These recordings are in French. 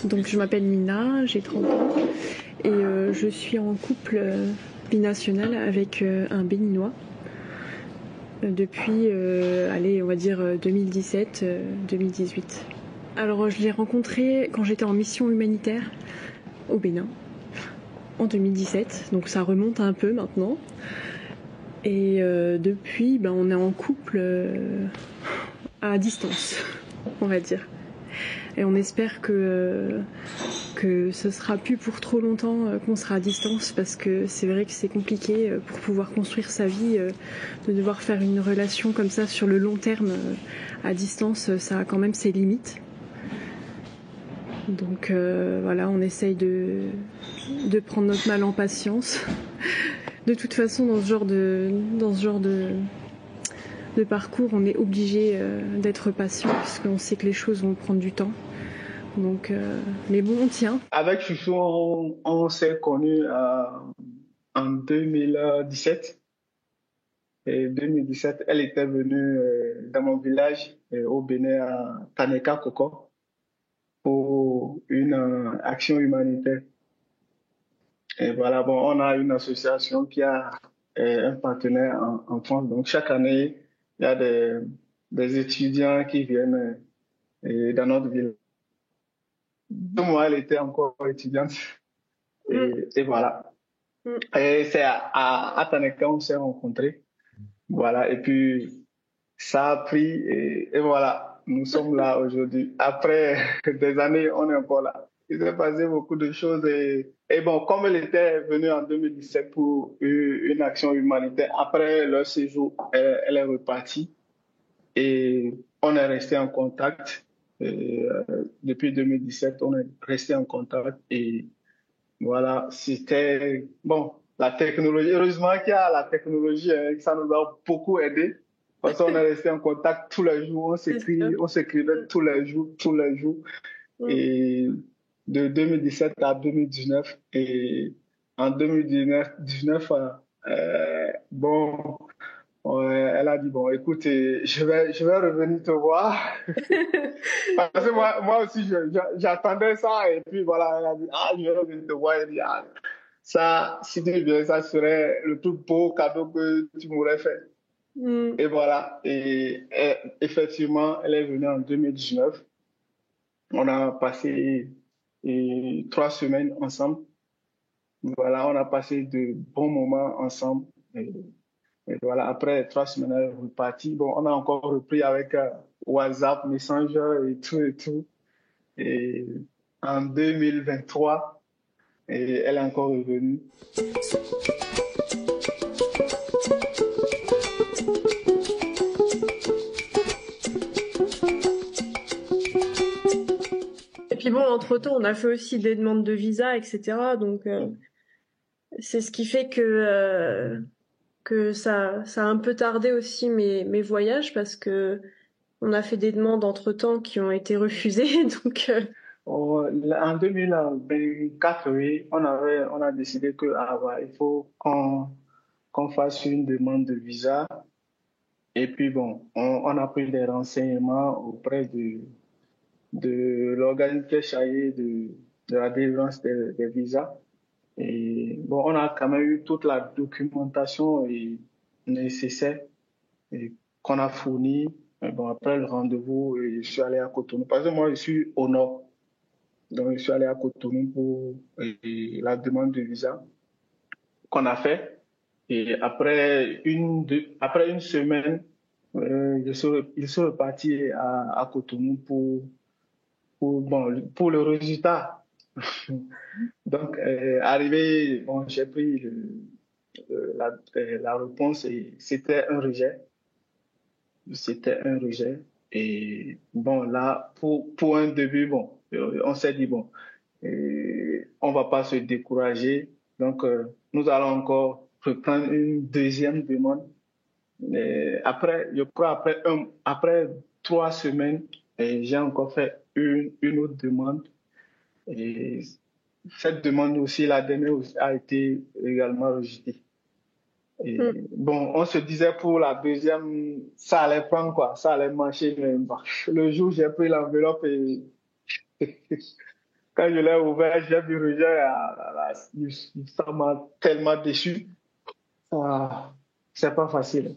Donc je m'appelle Nina, j'ai 30 ans et je suis en couple binational avec un Béninois depuis, on va dire 2017-2018. Alors je l'ai rencontré quand j'étais en mission humanitaire au Bénin en 2017, donc ça remonte un peu maintenant. Et depuis, on est en couple à distance, on va dire. Et on espère que ce sera plus pour trop longtemps qu'on sera à distance, parce que c'est vrai que c'est compliqué pour pouvoir construire sa vie, de devoir faire une relation comme ça sur le long terme à distance, ça a quand même ses limites. Donc voilà, on essaye de prendre notre mal en patience. De toute façon, dans ce genre de parcours, on est obligé d'être patient, puisqu'on sait que les choses vont prendre du temps. Donc, mais bon, on tient. Avec Chouchou, on s'est connus en 2017. Et 2017, elle était venue dans mon village au Bénin, à Taneka Koko, pour une action humanitaire. Et voilà, bon, on a une association qui a un partenaire en France. Donc, chaque année, il y a des étudiants qui viennent dans notre ville. Moi, elle était encore étudiante. Et voilà. Et c'est à Taneka on s'est rencontrés. Voilà. Et puis, ça a pris et voilà. Nous sommes là aujourd'hui. Après des années, on est encore là. Il s'est passé beaucoup de choses et bon, comme elle était venue en 2017 pour une action humanitaire, après leur séjour, elle est repartie et on est resté en contact. Et, depuis 2017, on est resté en contact et voilà, c'était bon. La technologie, heureusement qu'il y a la technologie, ça nous a beaucoup aidé. Parce qu'on est resté en contact tous les jours, on s'écrivait tous les jours. Et de 2017 à 2019. Et en 2019, bon, elle a dit, bon, écoute, je vais revenir te voir. Parce que moi aussi, j'attendais ça. Et puis voilà, elle a dit, je vais revenir te voir. Elle dit, ça, si tu viens, ça serait le plus beau cadeau que tu m'aurais fait. Et voilà. Et effectivement, elle est venue en 2019. On a passé 3 semaines ensemble. Voilà, on a passé de bons moments ensemble. Et voilà, après 3 semaines, elle est repartie. Bon, on a encore repris avec WhatsApp, Messenger et tout. Et en 2023, et elle est encore revenue. Et puis bon, entre-temps, on a fait aussi des demandes de visa, etc. Donc, c'est ce qui fait que ça a un peu tardé aussi mes voyages, parce que on a fait des demandes entre-temps qui ont été refusées. Donc, en 2024, oui, on a décidé que il faut qu'on fasse une demande de visa. Et puis bon, on a pris des renseignements auprès de l'organisme chargé de la délivrance des visas. Et bon, on a quand même eu toute la documentation nécessaire qu'on a fournie. Et bon, après le rendez-vous, je suis allé à Cotonou. Parce que moi, je suis au nord. Donc, je suis allé à Cotonou pour la demande de visa qu'on a fait. Et après une semaine, je suis reparti à Cotonou pour le résultat. Donc, arrivé, bon, j'ai pris la réponse et c'était un rejet. C'était un rejet. Et bon, là, pour un début, bon, on s'est dit, bon, on va pas se décourager. Donc, nous allons encore reprendre une deuxième demande. Et après, je crois, après 3 semaines, j'ai encore fait une autre demande. Et cette demande aussi, la dernière aussi, a été également rejetée. Et bon, on se disait pour la deuxième, ça allait prendre quoi, ça allait marcher. Mais bon, le jour où j'ai pris l'enveloppe et Quand je l'ai ouvert, j'ai vu Roger, ça m'a tellement déçu. Ah, c'est pas facile.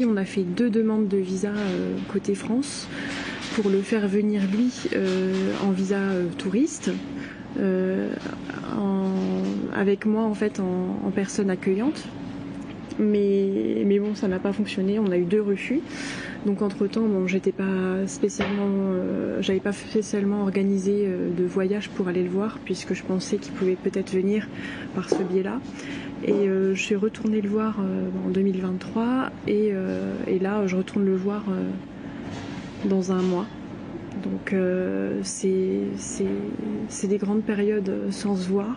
On a fait 2 demandes de visa côté France pour le faire venir lui en visa touriste, avec moi en fait en personne accueillante. Mais bon, ça n'a pas fonctionné. On a eu 2 refus. Donc entre temps, bon, j'avais pas spécialement organisé de voyage pour aller le voir, puisque je pensais qu'il pouvait peut-être venir par ce biais-là. Et je suis retournée le voir en 2023 et là je retourne le voir dans un mois. Donc c'est des grandes périodes sans se voir.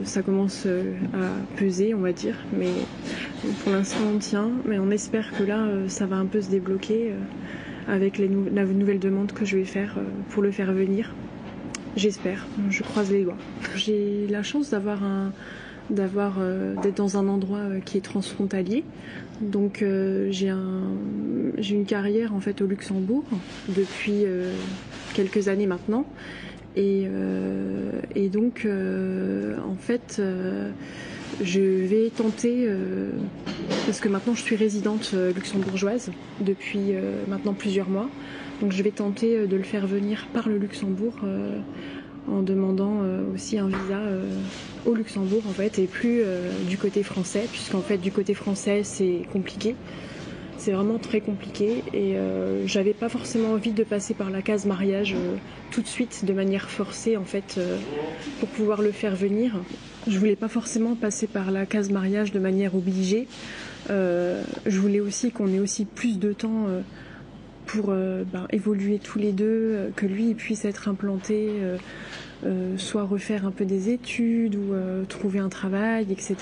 Ça commence à peser, on va dire, mais pour l'instant on tient. Mais on espère que là ça va un peu se débloquer avec la nouvelle demande que je vais faire pour le faire venir. J'espère, je croise les doigts. J'ai la chance d'être dans un endroit qui est transfrontalier. Donc j'ai une carrière en fait au Luxembourg depuis quelques années maintenant. Et donc en fait je vais tenter parce que maintenant je suis résidente luxembourgeoise depuis maintenant plusieurs mois. Donc je vais tenter de le faire venir par le Luxembourg en demandant aussi un visa au Luxembourg en fait et plus du côté français, puisqu'en fait du côté français c'est compliqué. C'est vraiment très compliqué et j'avais pas forcément envie de passer par la case mariage tout de suite de manière forcée en fait pour pouvoir le faire venir. Je voulais pas forcément passer par la case mariage de manière obligée. Je voulais aussi qu'on ait aussi plus de temps pour évoluer tous les deux, que lui puisse être implanté, soit refaire un peu des études ou trouver un travail, etc.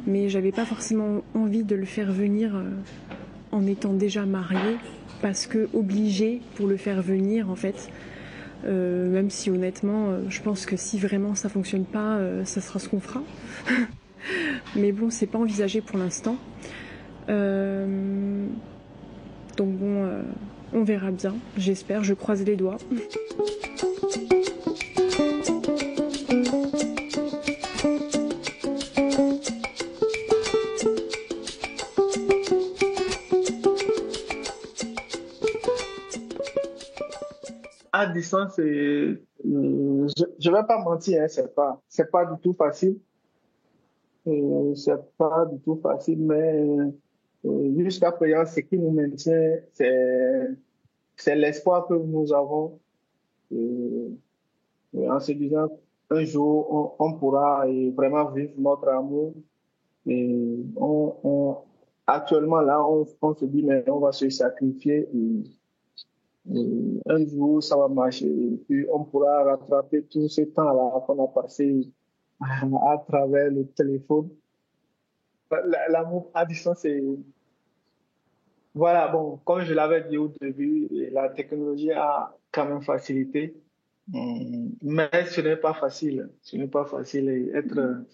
Mais j'avais pas forcément envie de le faire venir en étant déjà mariée, parce que obligée pour le faire venir en fait. Même si honnêtement, je pense que si vraiment ça fonctionne pas, ça sera ce qu'on fera. Mais bon, c'est pas envisagé pour l'instant. Donc bon, on verra bien, j'espère, je croise les doigts. À distance, je ne vais pas mentir, hein, c'est pas du tout facile. C'est pas du tout facile, mais jusqu'à présent, ce qui nous maintient, c'est l'espoir que nous avons. En se disant, un jour, on pourra vraiment vivre notre amour. Et actuellement, là, on se dit, mais on va se sacrifier. Et un jour, ça va marcher. Et puis, on pourra rattraper tout ce temps-là qu'on a passé à travers le téléphone. L'amour à distance, c'est... Voilà, bon, comme je l'avais dit au début, la technologie a quand même facilité. Mais ce n'est pas facile. Ce n'est pas facile. Et être,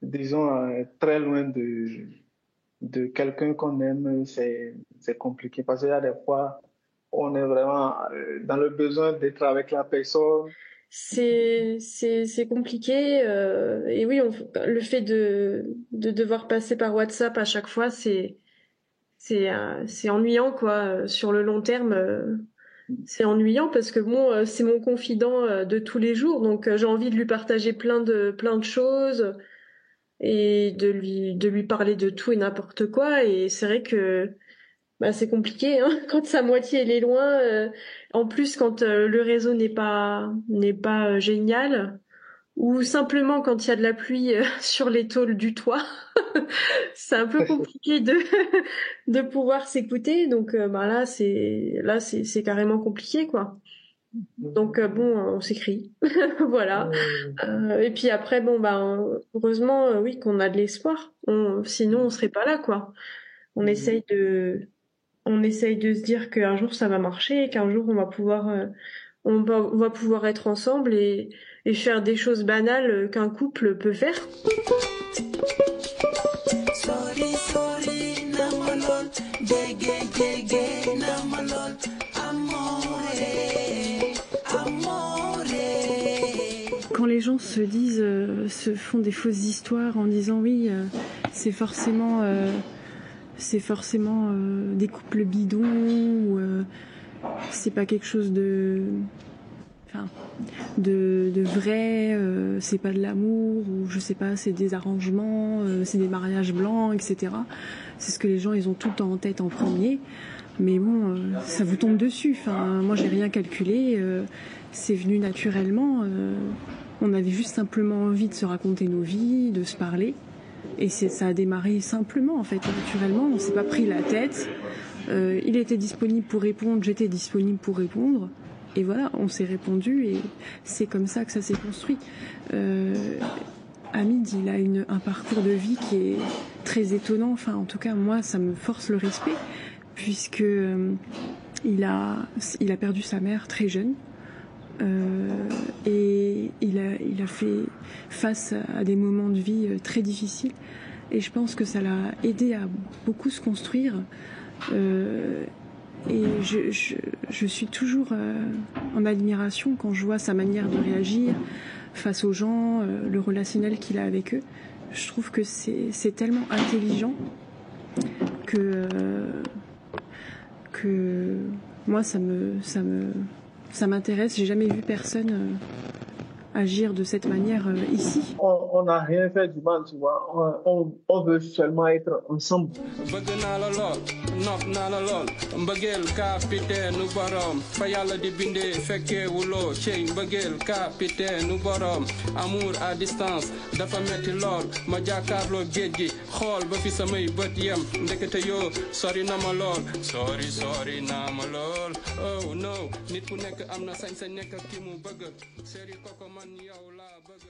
disons, très loin de quelqu'un qu'on aime, c'est compliqué. Parce qu'il y a des fois, on est vraiment dans le besoin d'être avec la personne. C'est compliqué et oui, le fait de devoir passer par WhatsApp à chaque fois, c'est ennuyant quoi. Sur le long terme, c'est ennuyant parce que bon, c'est mon confident de tous les jours, donc j'ai envie de lui partager plein de choses et de lui parler de tout et n'importe quoi. Et c'est vrai que bah, c'est compliqué hein, quand sa moitié elle est loin. En plus, quand le réseau n'est pas génial, ou simplement quand il y a de la pluie sur les tôles du toit, c'est un peu compliqué de de pouvoir s'écouter. Donc bah c'est carrément compliqué quoi. Donc bon, on s'écrit, voilà. Et puis après bon bah heureusement oui qu'on a de l'espoir. Sinon on serait pas là quoi. On essaye de on essaye de se dire qu'un jour ça va marcher, qu'un jour on va pouvoir être ensemble et et faire des choses banales qu'un couple peut faire. Quand les gens se disent, se font des fausses histoires en disant oui, c'est forcément des couples bidons ou c'est pas quelque chose de vrai, c'est pas de l'amour ou je sais pas, c'est des arrangements, c'est des mariages blancs, etc. C'est ce que les gens ils ont tout le temps en tête en premier. Mais bon, ça vous tombe dessus. Enfin, moi j'ai rien calculé, c'est venu naturellement. On avait juste simplement envie de se raconter nos vies, de se parler. Et ça a démarré simplement, en fait, naturellement. On s'est pas pris la tête. Il était disponible pour répondre, j'étais disponible pour répondre. Et voilà, on s'est répondu et c'est comme ça que ça s'est construit. Hamid, il a un parcours de vie qui est très étonnant. Enfin, en tout cas, moi, ça me force le respect puisque il a perdu sa mère très jeune. Et il a fait face à des moments de vie très difficiles et je pense que ça l'a aidé à beaucoup se construire et je suis toujours en admiration quand je vois sa manière de réagir face aux gens, le relationnel qu'il a avec eux. Je trouve que c'est tellement intelligent que moi ça m'intéresse. J'ai jamais vu personne agir de cette manière ici. On n'a rien fait du mal, tu vois. On veut seulement être ensemble. Amour à distance dafa metti lool ma jàkkaarloo géej gi xool ba fi samay bët yem ndekete yoo sori na ma lool sori na ma lool oh no nit ku nekk am na sañ-sañ nekk ak ki mu bëgg séri koko man yow laa bëgg